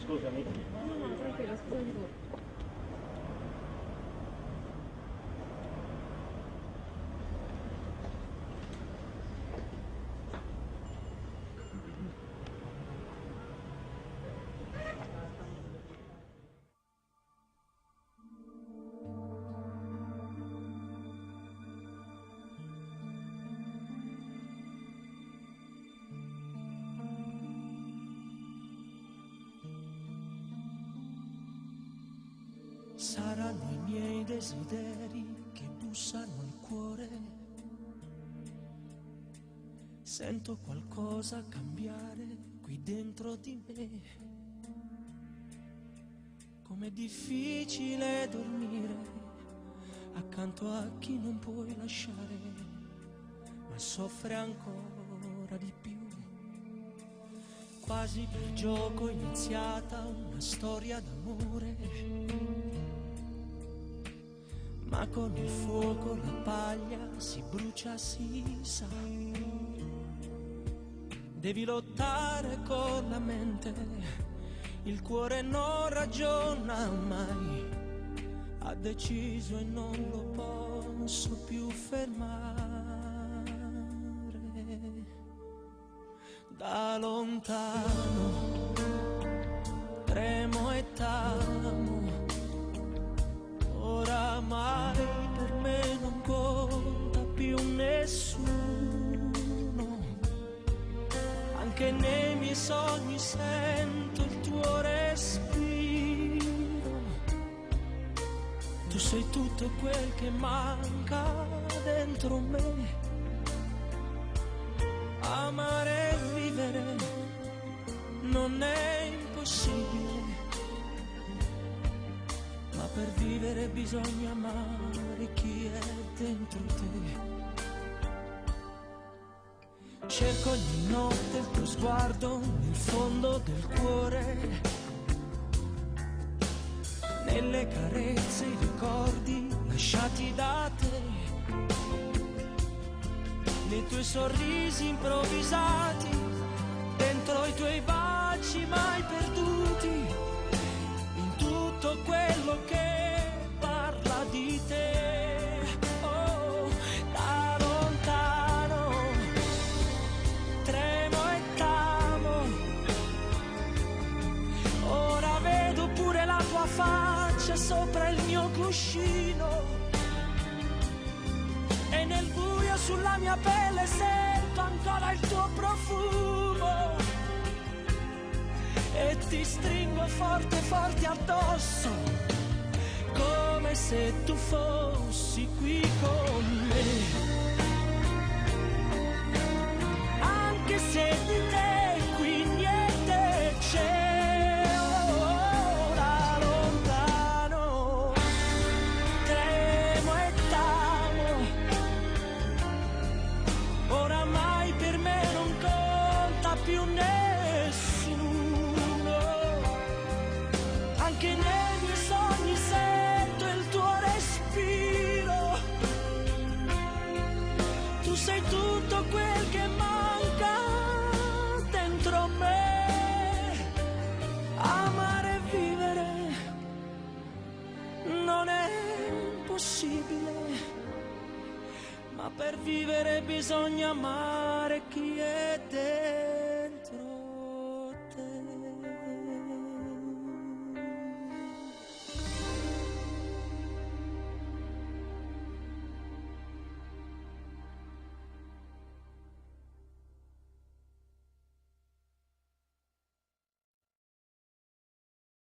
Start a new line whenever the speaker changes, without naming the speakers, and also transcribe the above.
scusami.
No, tranquillo, scusami tu.
Saranno i miei desideri che bussano al cuore. Sento qualcosa cambiare qui dentro di me. Com'è difficile dormire accanto a chi non puoi lasciare, ma soffre ancora di più. Quasi per gioco è iniziata una storia d'amore, ma con il fuoco la paglia si brucia, si sa. Devi lottare con la mente, il cuore non ragiona mai. Ha deciso e non lo posso più fermare. Da lontano tremo e tamo, oramai per me non conta più nessuno. Anche nei miei sogni sento il tuo respiro. Tu sei tutto quel che manca dentro me. Amare e vivere non è impossibile, ma per vivere bisogna amare chi è dentro te. Cerco ogni notte il tuo sguardo nel fondo del cuore, nelle carezze i ricordi lasciati da te, nei tuoi sorrisi improvvisati, dentro i tuoi baci mai perduti, in tutto quello che parla di te. Oh, da lontano tremo e tamo, ora vedo pure la tua faccia sopra il mio cuscino, e nel buio sulla mia pelle sento ancora il tuo profumo, e ti stringo forte forte addosso, come se tu fossi qui con me. Anche se di te qui niente c'è. Ma per vivere bisogna amare.